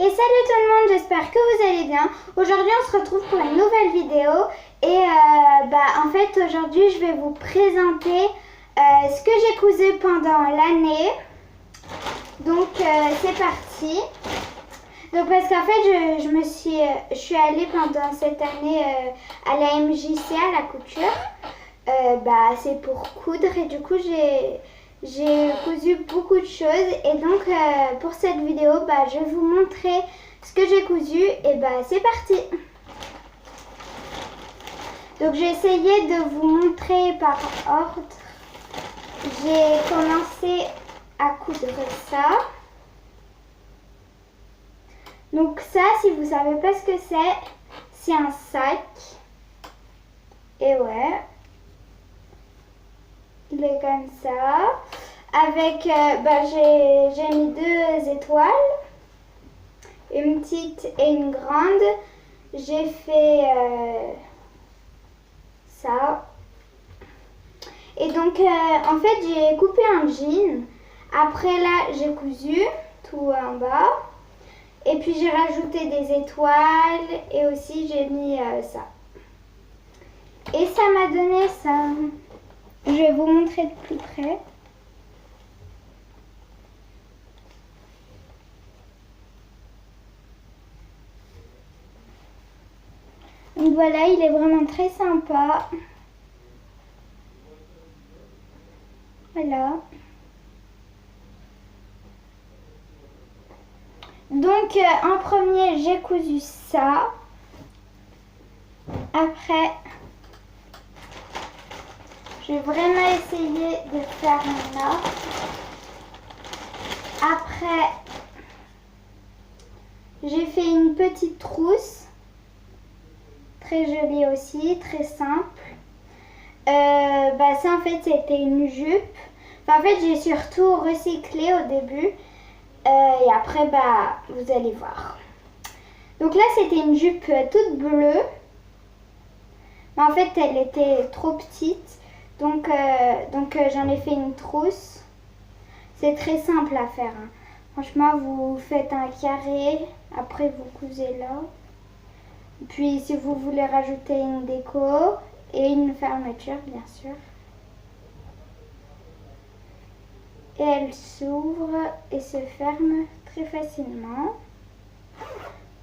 Et salut tout le monde, j'espère que vous allez bien. Aujourd'hui on se retrouve pour une nouvelle vidéo et en fait aujourd'hui je vais vous présenter ce que j'ai cousu pendant l'année. Donc c'est parti. Donc parce qu'en fait je suis allée pendant cette année à la MJC à la couture. C'est pour coudre et du coup j'ai cousu beaucoup de choses et donc pour cette vidéo je vais vous montrer ce que j'ai cousu et c'est parti. Donc j'ai essayé de vous montrer par ordre. J'ai commencé à coudre ça. Donc ça, si vous savez pas ce que c'est un sac. Et ouais. Il est comme ça. Avec, j'ai mis 2 étoiles. Une petite et une grande. J'ai fait ça. Et donc, en fait, j'ai coupé un jean. Après là, j'ai cousu tout en bas. Et puis, j'ai rajouté des étoiles. Et aussi, j'ai mis ça. Et ça m'a donné ça. Je vais vous montrer de plus près. Donc voilà, il est vraiment très sympa. Voilà. Donc en premier, j'ai cousu ça. Après, j'ai vraiment essayé de faire un arc. Après, j'ai fait une petite trousse. Très jolie aussi, très simple. Ça en fait c'était une jupe. En fait j'ai surtout recyclé au début. Et après vous allez voir. Donc là c'était une jupe toute bleue. Mais en fait elle était trop petite. Donc j'en ai fait une trousse. C'est très simple à faire. Hein. Franchement vous faites un carré. Après vous cousez là. Puis si vous voulez rajouter une déco et une fermeture bien sûr. Et elle s'ouvre et se ferme très facilement.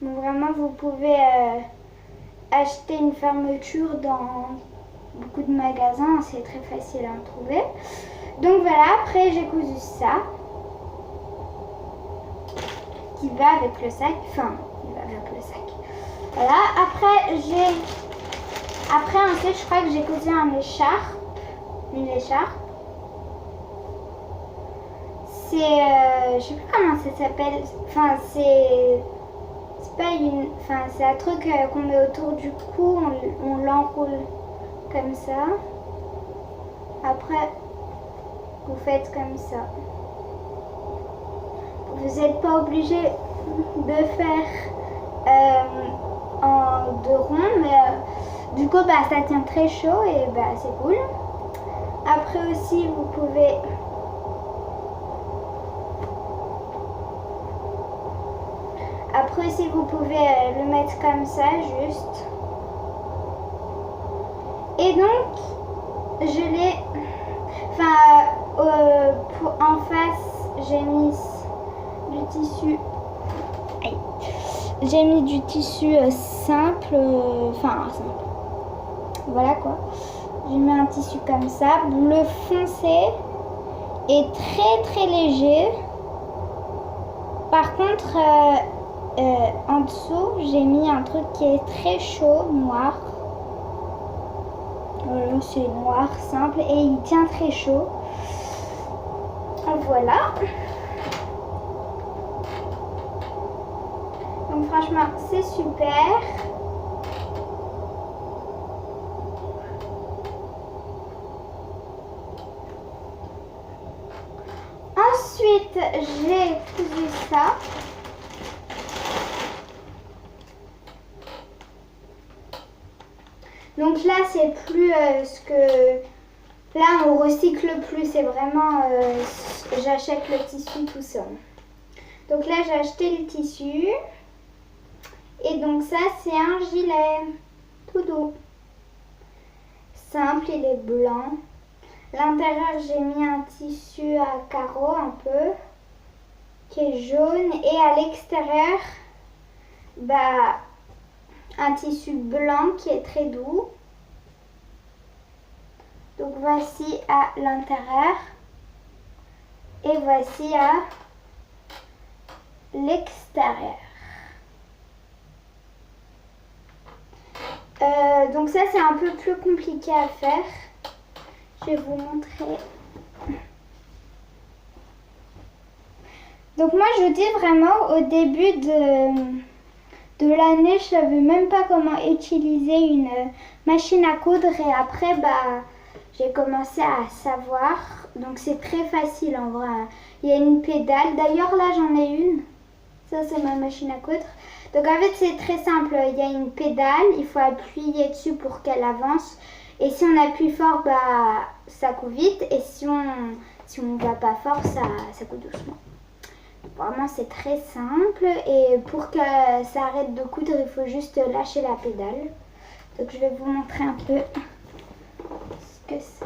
Donc vraiment vous pouvez acheter une fermeture dans beaucoup de magasins, c'est très facile à trouver. Donc voilà, après j'ai cousu ça qui va avec le sac, qui va avec le sac. Voilà, après ensuite je crois que j'ai cousu une écharpe. C'est, je sais plus comment ça s'appelle, c'est pas une, c'est un truc qu'on met autour du cou, on l'enroule comme ça. Après, vous faites comme ça. Vous n'êtes pas obligé de faire en 2 ronds, mais du coup ça tient très chaud et c'est cool. Après aussi vous pouvez le mettre comme ça juste. Et donc je l'ai en face j'ai mis du tissu. J'ai mis du tissu simple, voilà quoi. J'ai mis un tissu comme ça, bleu foncé et très très léger. Par contre, en dessous, j'ai mis un truc qui est très chaud, noir. C'est noir, simple et il tient très chaud. Voilà. Donc franchement c'est super. Ensuite j'ai cousu ça. Donc là c'est plus ce que Là, on recycle plus, c'est vraiment, j'achète le tissu tout seul. Donc là, j'ai acheté le tissu. Et donc ça, c'est un gilet tout doux. Simple, il est blanc. L'intérieur, j'ai mis un tissu à carreaux un peu, qui est jaune. Et à l'extérieur, bah, un tissu blanc qui est très doux. Donc voici à l'intérieur. Et voici à l'extérieur. Donc ça, c'est un peu plus compliqué à faire. Je vais vous montrer. Donc moi, je dis vraiment, au début de l'année, je savais même pas comment utiliser une machine à coudre. Et après, bah, j'ai commencé à savoir. Donc c'est très facile en vrai. Il y a une pédale. D'ailleurs, là, j'en ai une. Ça, c'est ma machine à coudre. Donc en fait, c'est très simple. Il y a une pédale. Il faut appuyer dessus pour qu'elle avance. Et si on appuie fort, bah, ça coud vite. Et si on va pas fort, ça coud doucement. Vraiment, c'est très simple. Et pour que ça arrête de coudre, il faut juste lâcher la pédale. Donc je vais vous montrer un peu ce que c'est.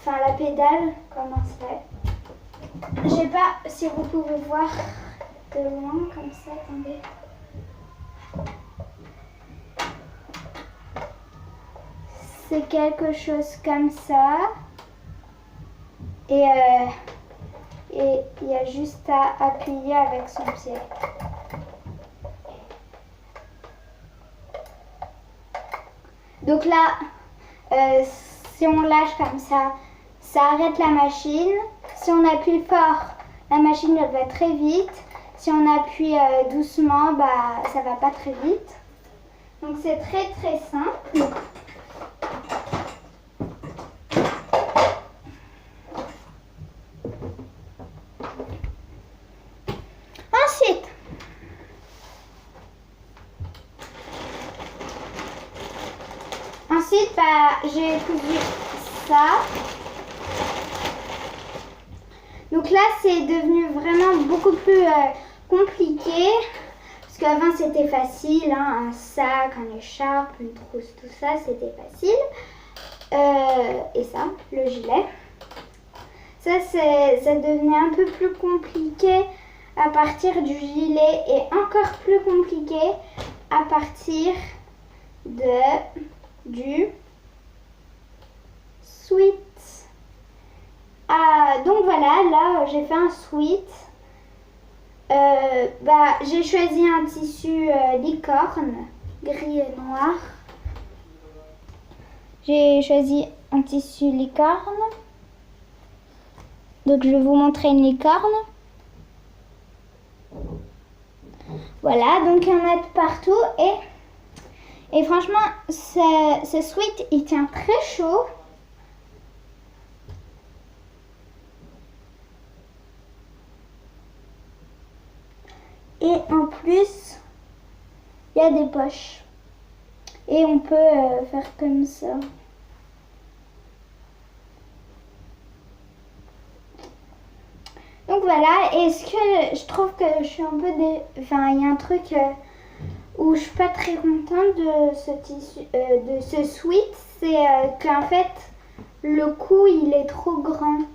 Enfin, la pédale, comment c'est. Je sais pas si vous pouvez voir de loin comme ça. Attendez. C'est quelque chose comme ça. Et il y a juste à appuyer avec son pied. Donc là, si on lâche comme ça arrête la machine. Si on appuie fort, la machine elle va très vite. Si on appuie doucement, bah, ça va pas très vite. Donc c'est très très simple. Ensuite, bah, j'ai cousu ça. Donc là, c'est devenu vraiment beaucoup plus compliqué. Parce qu'avant, c'était facile. Hein, un sac, une écharpe, une trousse, tout ça, c'était facile. Et ça, le gilet. Ça devenait un peu plus compliqué à partir du gilet. Et encore plus compliqué à partir du sweat. Donc voilà, là j'ai fait un sweat. J'ai choisi un tissu licorne, gris et noir. J'ai choisi un tissu licorne. Donc je vais vous montrer une licorne. Voilà, donc il y en a de partout et franchement, ce sweat, il tient très chaud. Et en plus, il y a des poches. Et on peut faire comme ça. Donc voilà, et ce que je trouve que je suis un peu Enfin, il y a un truc où je suis pas très contente de ce tissu, de ce sweat, c'est qu'en fait, le cou, il est trop grand. Du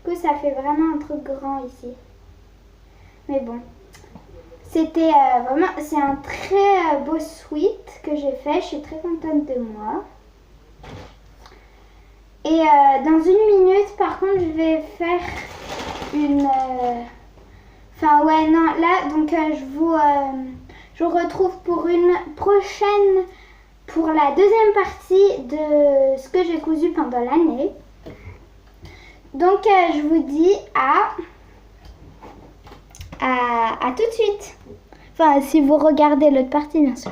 coup, ça fait vraiment un truc grand ici. Mais bon, c'était vraiment, c'est un très beau sweat que j'ai fait. Je suis très contente de moi. Et dans une minute, par contre, je vais faire une... Enfin, ouais, non, là, donc je vous retrouve pour une prochaine, pour la deuxième partie de ce que j'ai cousu pendant l'année. Donc, je vous dis à tout de suite. Enfin, si vous regardez l'autre partie, bien sûr.